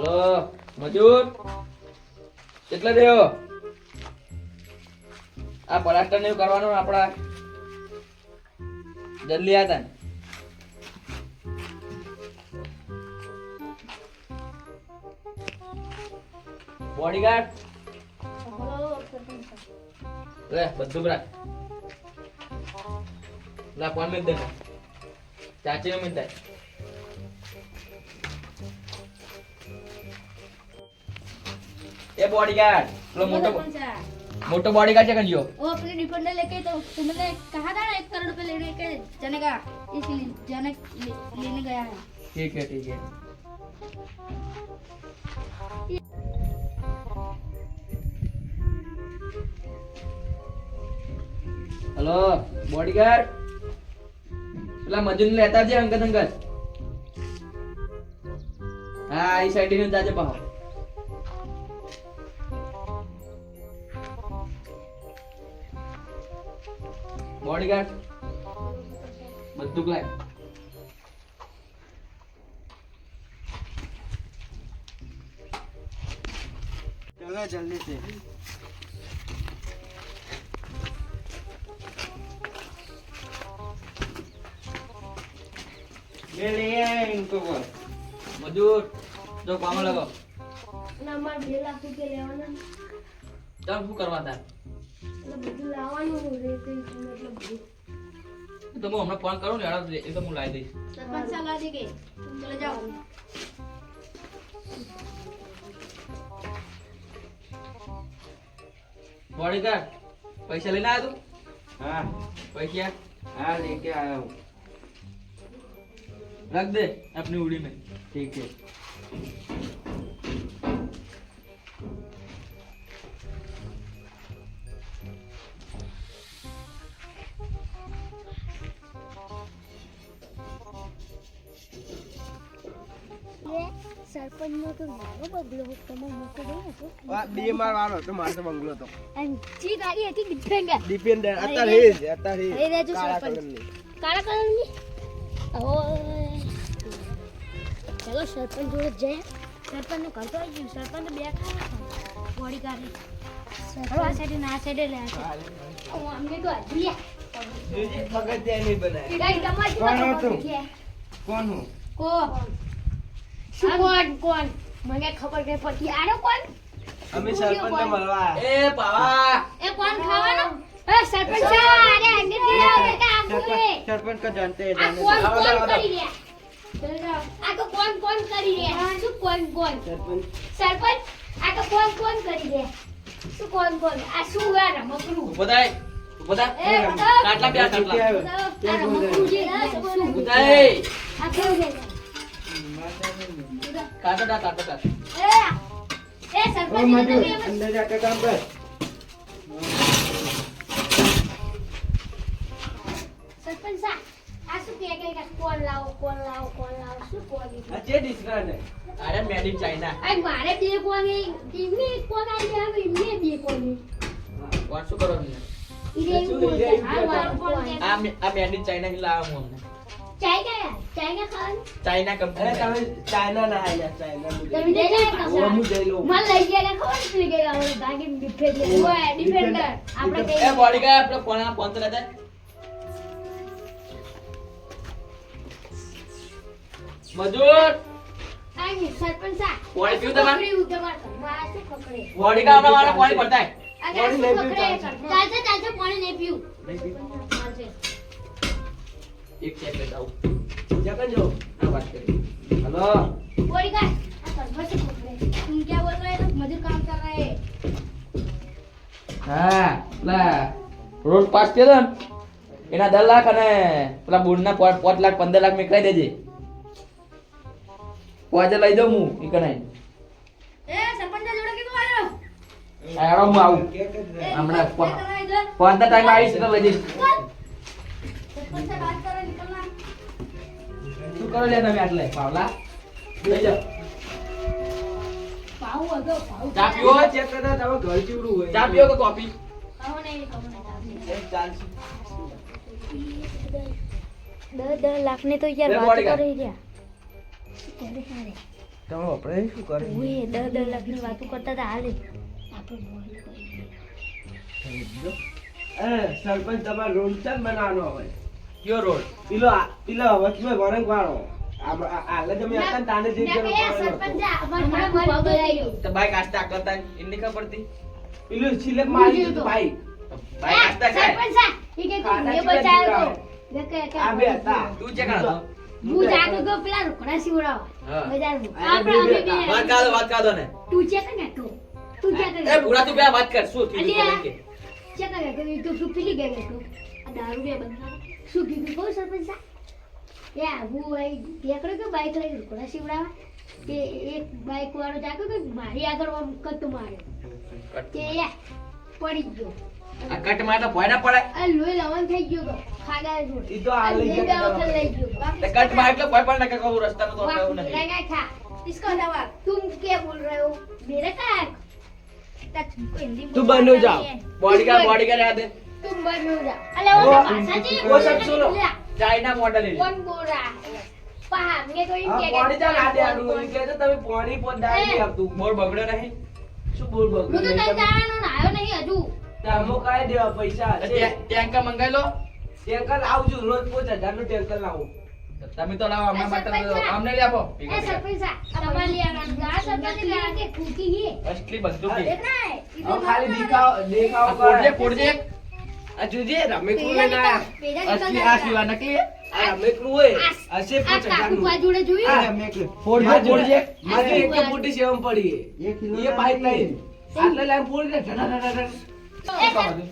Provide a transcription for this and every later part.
Hello મજૂર કેટલા દેવો આ પ્લાસ્ટર ને એવું કરવાનું આપડા જલ્દી આતા બોડીગાર્ડ લે બધું બરાબર લા કોણ મિલ દે ચાચી મિલ દે એ બોડીગાર્ड लो मोटो बॉडीगार्ड क्या करियो वो अपने डिफेंडर लेके तो तुमने कहा था ना 1 करोड़ रुपए लेने के जाने का इसलिए जाने लेने गया है ठीक है हेलो बॉडीगार्ड પેલા મજૂર લેતા જે અંગત હા એ સાઈડ ને જાજે પાહો बॉडीगार्ड बंदूक लाए चलो जल्दी से ले लिए इनको बोल मजूर जो काम लगो नंबर 2 लाख रुपए लेवाना तब શું કરવા તા એટલે બધું લાવવાનું રહેશે મતલબ તો હું હમણાં ફોન કરું ને યાર એ તો હું લાવી દઈશ सरपंच साहब आ जाएंगे चले जाओ बॉडीगार्ड पैसा लेना आया तू हाँ पैसा हाँ लेके आया हूँ रख दे अपनी उड़ी में ठीक है सरपंच નો તો નાનો બગલો તમે મોટો ગયો તો બે માર વાળો તો મારતો બંગલો તો એમ જી ગાડી હતી ડિફેન્ડર અત્યારે અરે રેજો કાળા સરપંચ કલરની કાળા કલરની ઓય ચલો સરપંચ જોડે જાય સરપંચ નું કરતો આવી ગયું સરપંચ તો બે બોડી કાઢે સરપંચ આ સાઈડે ના સાઈડે લે ઓ અમને તો હજી જીજી મગજ દે નહીં બનાય ગાઈ તમારી કોણ હતું? કોણ હું કો શું કોણ મને ખબર કે પછી આનો કોણ અમે સરપંચને મળવા આયા. ए पावा એ કોણ ખાવાનો એ સરપંચ સાહેબ અરે અંગે દિયા બેટા આખું सरपंच का जानते हैं આ जाने કોણ दो। કોણ કરી રહ્યા આ તો કોણ કરી રહ્યા શું કોણ सरपंच સરપંચ આ તો કોણ કરી રહ્યા શું કોણ આ શું યાર રમકડું बताए बता એ काटला प्याज लेके काटला आयो। આ રમકડું જે શું बताए આ કેવું છે काटो काट એ સરપંચ ओ ને मधु તમે એમ अंदर जाके काम कर સરપંચ સાહેબ આ શું કે કોણ લાવો શું કોણ अच्छे डिस्काउंट है अरे मेड इन चाइना આ મારે બે કોણ એમને કોણ આવી આવે એમને બે કોણ कौन सु करो नहीं ઈરે એવું બોલતા આ મારો કોણ आ मेड इन चाइना की लावा हूं हमने ચાઇના ખાવાનું चाइना अरे कंपनी તમે ચાઇના ના આયા ચાઇના તમે જઈ જાય वो मुझे लो મને લઈ ગયા ખબર પડી ગઈ આપણે ભાગી ડિફેન્ડર ઓય ડિફેન્ડર આપણે કઈ ए बॉडी का अपना फोन तो रहता है मजूर આઈ સરપંચ સા પાણી પીવું તમારે? પકડી ઉતમાર મારા શું પકડે बॉडी का अपना वाला पानी पड़ता है આ પાણી શું નહીં પકડે પીવું, ચાલશે પાણી નહીં પીવું ચાલશે एक चेक लेता हूं जगन जो हां बात करिए हेलो बोली का આ સરપંચ से पकड़े तुम क्या बोल रहे हो मजदूर काम कर रहे हैं હા પેલા રોડ પાસ કર્યો ને એના 10 લાખ અને પેલા બુડના 5 લાખ 15 લાખ મેકરાઈ દેજે પોજે લઈ જાઉં હું ઈ કનાઈ એ સરપંચ જોડે કીધું આવ્યો આયો હું આવું क्या कर रहा है હમણાં क्या कर रहा है इधर પંદર ટાઈમ આવીશ તો લઈ જઈશ सरपंच से बात करो निकलना શું કરો લે તમે આટલે પાવલા લઈ જાઓ પાઉ હતો પાઉ ચા પીવો चेक करता था वो घर चूड़ू है ચા પીવો કે કોફી પાઉ નહીં एक चांस 10 લાખ ને તો યાર લે વાત બોડીગાર્ડ. કરી રહ્યા તમે આપણે શું કરે ઓય 10 લાખની વાતો કરતા હતા હાલે આપણે સરપંચ તમારે રોડ ચાલ બનાવવાનો હવે કયો રોડ? પેલો વચમાં વરંગ વાળો આલે તમે હતા ને તાને જે જરો સરપંચ હમણાં મરી ગયો તો બાઈક આસ્તા કરતા એની ખબર પડતી? પેલું સિલેક્ટ મારી દીધું ભાઈ બાઈક આસ્તા ખાય. સરપંચ સાહેબ ઈ કે મેં બચાવ્યો તો આ બે હતા તું ચેક હતો? હું જાતો ગયો પેલા રોકડા સીવડાવવા હા. બજારમાં આ બે આપણે હતા. અમે વાત કાઢો ને. તું ચેક ને તું ચેક એ ભૂરા તું બે વાત કર. શું થયું અલ્યા. કે? ચેક ને તું પીલી ગઈ તું આ દારૂ બે બંધા શું કીધું કહું સરપંચ સાહેબ એ હું ટેકડો કે બાઈક લઈ રોકડા સીવડાવવા તે એક બાઈક વાળો જાતો કે મારી આગળ આમ કટ માર્યો તે પડી ગયો આ કટ માં તો ભય ના પડે. આ લોહી લવણ થઈ ગયો તો ખાગા જોડે ઈ તો આ લઈ બે ગયા વખત લઈ ગયો તે કટ માં એટલે ભય પડે કે કહું રસ્તાનું તો એવું નથી. लगा था इसका जवाब तुम क्या बोल रहे हो मेरे का તું બનો જાઓ. બોડીગાર્ડ યાદ है? तुम बनो जा अरे वो वो- भाषा जी वो सब सुनो। ચાઇના મોડલ એ. कौन बोल रहा है पहा मैं तो હા, પાણી ચાલ આડે આડું એ કહે છે તમે પાણી પોત ડાળી નહીં આપતું બોર બગડ્યો નહીં. શું બોલ હું તો બગડ્યું તઈ નહીં? જાણવાનો ને આવ્યો નહીં હજુ તામો કાય દેવા પૈસા હશે. ટેન્કર મંગાઈ લો. ટેન્કર લાવજો રોજ 5000 નું ટેન્કર લાવો તમે તો લાવો અમારા માટે સરપંચ અમને લઈ આપો. ए सरपंच हमारे लिए गांव सरपंच ले के खूकी ही અસલી બંદૂક છે. देखना है હવે ખાલી દેખાવ આ પોડજે પોડજે. આ જોજે રમેકનું લઈને આયા. અસલી આ સિવા નકલી. આ રમેકનું હોય હશે આ 5000 કાકુ નું બાજુડે આ જોયું રમેકનું પોડજે મારે- પોડજે. મારે એક કે ફૂટી સેવમ પડી એ બાઈક લઈને આટલે લાઈન પોડી દે ઢડા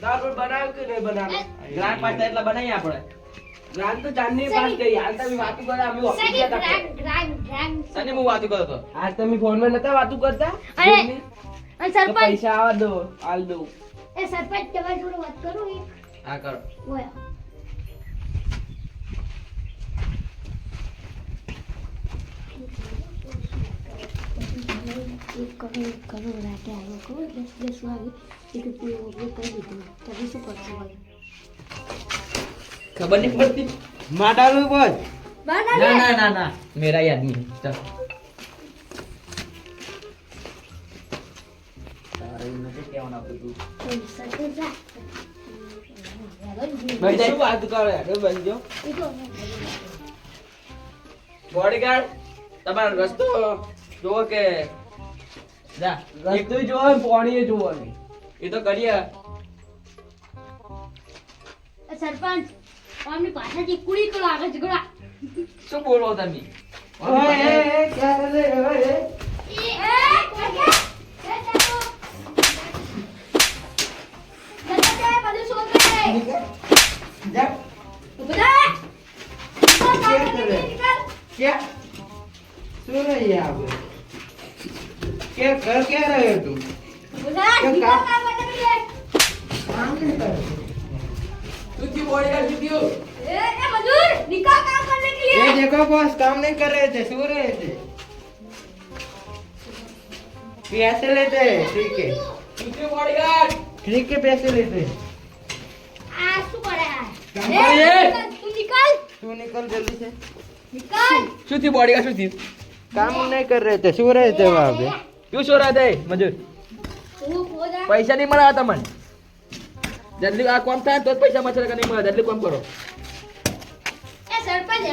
તાર પર બનાવ કે નહીં બનાવ ગ્રાન્ડ પાસ થાય એટલે બનાવીએ આપણે. ગ્રાન્ડ તો ચાંદની પાસ ગઈ હાલ તમે વાતું કરે અમે ઓફિસ सही ગયા હતા. ग्रांड ग्रांड સની હું વાતું કરતો હતો. આજ તમે ફોનમાં નતા વાતું કરતા અરે, ફોનની? તો सरपंच પૈસા આવા દો હાલ દો ए सरपंच તમારી જોડે વાત કરું એક હા કરો. ઓય એક કરોડ રાતે આવ્યો કહું 10 વાગે એક પૂરો કરી દીધું તમે શું કરશો ભાઈ ખબર નહીં પડતી. માટાનું બોલ ના ના ના ના મેરા યાદ નહીં. ચલ. તારે નથી કહેવાનું આપણું તું. સરપંચ ભાઈ શું વાત કરે આગળ બનજો બોડીગાર્ડ તમારો રસ્તો જોવો કે જા રસ્તો જોવો ને પાણી જોવો ને. એ તો કરીએ. સરપંચ આમની પાછળથી કુડી કરો આગળ ઝઘડા શું બોલો તમે? ઓય, એ, ક્યાં કરે? ઓય, એ. જા. क्या सुन रही है आप क्या कर क्या रहे हो तुम काम नहीं कर रहे? શું થયું બોડીગાર્ડ શું થયું? ये देखो बॉस काम नहीं कर रहे थे सो रहे थे पैसे लेते हैं ठीक है શું થયું બોડીગાર્ડ? ठीक है पैसे लेते हैं આ શું કરે આ? કામ એ, કરે. તું નીકળ तू निकल जल्दी से નીકળ શું થયું બોડીગાર્ડ શું થયું? काम नहीं कर रहे थे सो रहे थे वहाँ पे ક્યું છો રાધે મજૂર? તું પોદા પૈસા નહીં મળે તમને. જલ્દી આ કામ થાય ને તો જ પૈસા મળશે, નકર નહીં મળે. જલ્દી કામ કરો. એ સરપંચ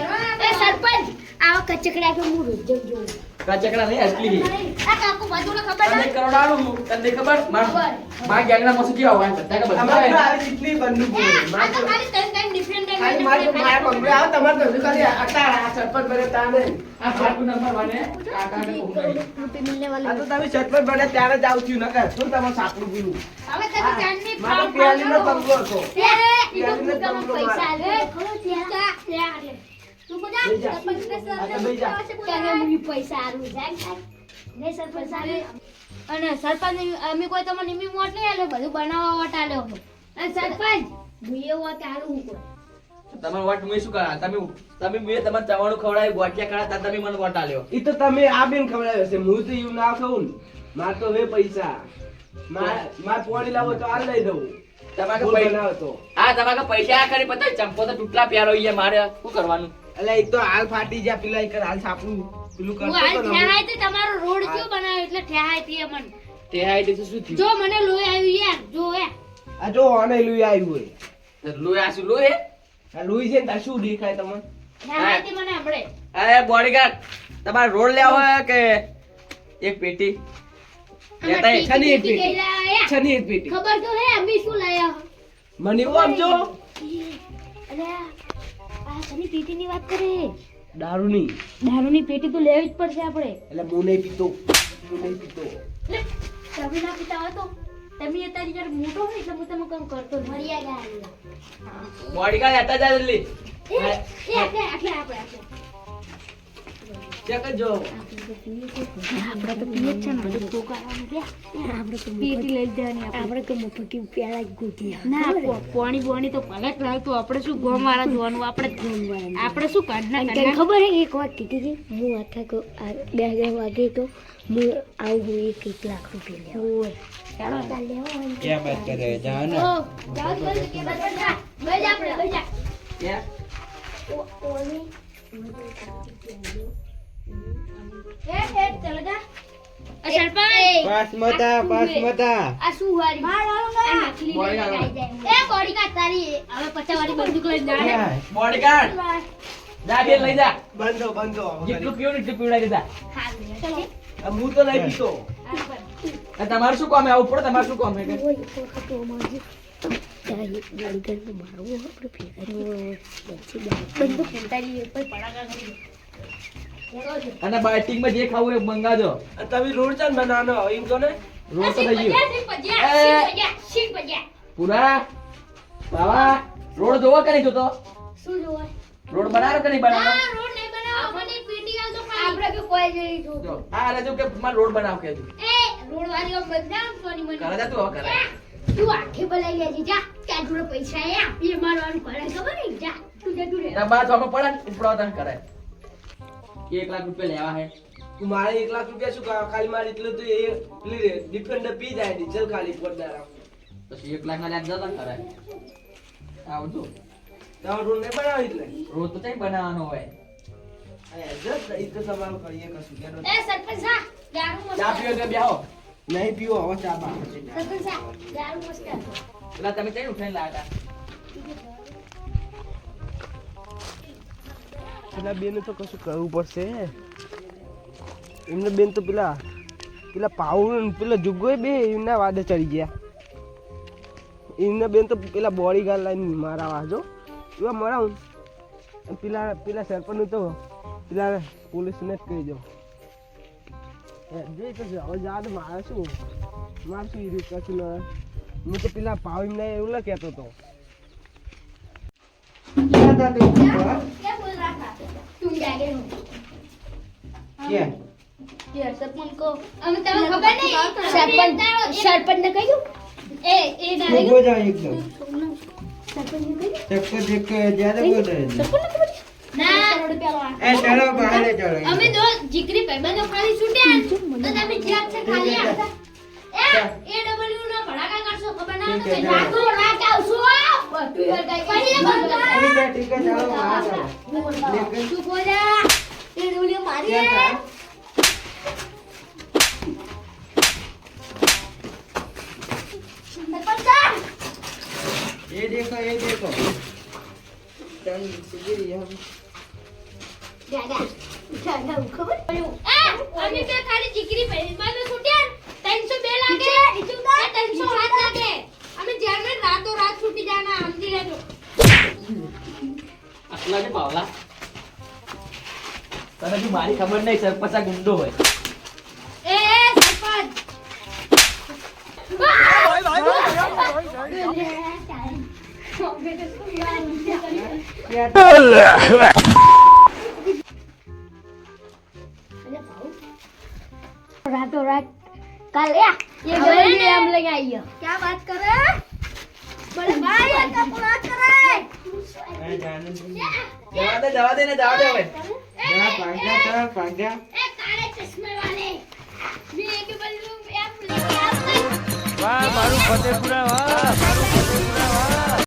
આવા કચકડા કે હું રોજ જોઉં કાચકડા નહીં અસલી. આ કાકુ બાજુને ખબર તને છે કરોડ આલું હું. તને ખબર? મારા ગેંગના મોસી કેવા હોય? બધા કે બધા हमारे હોય. आज इतनी बंदूक એ, है આ તો ખાલી ત્રણ ડિફરન્ટ खाली मार बंगले आओ तमार तो खाली आता सरपंच बने ताने આ ફાટુ નંબર વાને કાકાને કોકડી. રૂપિયા મિલને વાલા આ તો તમે સરપંચ બને ત્યારે જ આવતું ન કર શું તમારું સાપડું પીલું હવે તને ચાંદની મારો પ્યાલીનો બંગલો હતો ઈ તો ભૂકામાં પૈસા આલે ખરો ત્યાં તું બોલા લઈ જા. સરપંચ આ તો લઈ જા. તને મુની પૈસા આલું જાય ને સરપંચ આલે અને સરપંચ અમે કોઈ તમને નિમી મોટ નહીં આલ્યો બધું બનાવવા વટ આલ્યો હતો અને સરપંચ ભૂયે વાત આલું કોઈ તમારો વટ મેં શું કરા? તમે મેં તમારે ચવાણું ખવડાવ્યું, ગોટિયા કરા, તમે મને વટ આલ્યો. ઈ તો તમે આ બેન ખવડાવ્યો છે હું તો એવું ના ખાઉં ને. માર તો હવે પૈસા માર પોણી લાવો તો આ લઈ દઉં તમારે બોલ પૈસા બનાવો તો આ તમારે પૈસા આ કરી પતા ચંપો તો તૂટલા પ્યારો ઈ મારે શું કરવાનું? એટલે એક તો હાલ ફાટી જાય પેલા એક હાલ સાપડું પેલું હું કરતો હાલ તો ને ઠેહાય તે તમારો રોડ કયો બનાવ્યો એટલે ઠેહાય તે મન તે હાઈટ તો શું થયું જો મને લોહી આવ્યું યાર જો હે આ જો આને લુઈ આવ્યું હોય લોહી આ શું લોહી આ લુઈ છે ને તાર શું દેખાય તમને ઠેહાય તે મને હમણે અરે બોડીગાર્ડ તમારે રોડ લેવો હોય કે એક પેટી લેતા આય. છની એક પેટી. ગયેલા આયા. છની એક પેટી ખબર તો હે અમે શું લાયા મને એવું આપજો અરે આ સની પેટીની વાત કરે દારૂની દારૂની પેટી તો લેવી જ પડશે આપણે એટલે હું નહીં પીતો લે, તમે ના પીતા હોય તો તમે અત્યારે જયારે મોટો હોય એટલે હું તમે કામ કરતો મર્યાદા બોડીગાર્ડ લેતા જા જલ્દી આપણે ચેક કરજો આપણે તો પીએ જ છે ને બધું પોકાવાનું કે આપણે તો પેટી લઈ જવાની આપણે તો મફતી પેલા જ ગોતી ના પાણી બોણી તો ભલે જ લાવતું આપણે શું ગોમ વાળા જોવાનું આપણે જ આપણે શું કાઢના ખબર હે એક વાત કીધી હતી હું આખા કો 2 વાગે તો હું આવું 1 લાખ રૂપિયા લેવા ચાલો क्या बात कर रहे हैं जाओ ना જાવ જલ્દી કે બસ બેજ આપણે બેજા ક્યાં ચલ જા સરપંચ पास मत आ આ શું વારી આ નકલી લઈને લગાઈ જાય. એ બોડીગાર્ડ તારી હવે 50 વાળી બંદૂક લઈને જાય બોડીગાર્ડ જા બે લઈ જા બંધો જેટલું પીવું ને એટલું પીવડાવી દીધા આ હું તો નહીં પીતો અને તમારું શું કામ હે આવું પડે તમારું શું કામ હે કે અને બાઇટિંગ માં જે ખાવું એ મંગાજો આ તમે રોડ ચાલ બનાવવાનો એમ તો ને રોજ તો થઈ ગયું પૂરા બાવા રોડ જોવો કે નહીં જોતો શું જોવાય રોડ બનાવ્યો કે નહીં બનાવ્યો આ રોડ નહીં બનાવો મને પેટી આલ દો આપણે કે કોઈ જઈ જો જો આ રાજો કે મારે રોડ બનાવ કે એ રોડ વાળીઓ બદનામ સોની મને કરે જા તું હવે કરે તું આખે બલાઈ લેજે જા ક્યાં જોડે પૈસા હે એ મારવાનું પડે ખબર નહીં જા તું જતું રે ના બાદ આપણે પડે ને ઉપડો તને કરે 1 લાખ રૂપિયા લેવા હે તું મારે 1 લાખ રૂપિયા શું ખાલી મારે એટલે તો એ પેલી ડિફેન્ડર પી જાય ડીઝલ ખાલી પોડદાર પછી 1 લાખ ના લ્યા જતા કરે આવજો તારો રોડ નહીં બનાવી એટલે રોડ તો કઈ બનાવવાનો હોય જસ્ટ ઈ તો સવાલ કરીએ કશું કે એ સરપંચ સા દારૂ મસ્ત ચા પીવો કે બેહો નહીં પીવો હવે ચા બા સરપંચ સા દારૂ મસ્ત પેલા તમે કઈ ઉઠાઈને લાવ્યા પેલા બેન તો કશું કરવું પડશે એમને બેન તો પેલા પાઉન પેલા જુગોય બે એમના વાદે ચડી ગયા એમને બેન તો પેલા બોડીગાર્ડ લાઈન મારા વાજો એવા મરાવું અને પેલા સરપંચ તો પેલા પોલીસને જ કહી દો જે તો હવે જા તો મારે શું ઈ રીતે કશું ન હું તો પેલા પાવ એમને એવું ના કહેતો હતો क्या था तुम क्या बोल रहा था तुम जागे हो क्या ये सरपंच को हमें तब खबर नहीं सरपंच ने कहियो ए चुप हो जाओ एकदम सरपंच ने कहियो सबको देख के ज्यादा बोल रहे हैं ना ए चलो बाहर चलो અમે દો જીકરી ભાઈબંધો ખાલી છૂટ્યા તો તમે જ્યાં છે ખાલી આવતા એ ડબલ્યુ નો ભડાકા કરશો ખબર ના ઠીક તો है, રાખો રાખ આવશો બધું કઈ કરી ठीक है चलो बाहर चलो लेकिन તું બોલા એ ડબલ્યુ મારી क्या था સરપંચ ये देखो चल सीधी हम દાદા દાદા ખબર પડ્યું અમે બે ખાલી જીકરી ભાઈબંધો છૂટ્યા 302 લાગે 307 લાગે અમે જેલમાં રાતો રાત છૂટી જાના સમજી લેજો આટલા કે પાવલા તને બી મારી ખબર નહીં સરપંચ આ ગુંડો હોય એ સરપંચ रातों रात कल या ये डबल हम लेके आई है क्या बात कर रहे हैं बड़े भाई ऐसा बात कर रहे हैं मैं जाने दूंगा જવા દે ને જવા દે હવે जा भाग जा ए काले चश्मे वाले मैं एक बल्लू मैं लेके आता વાહ મારું ફતેપુરા વાહ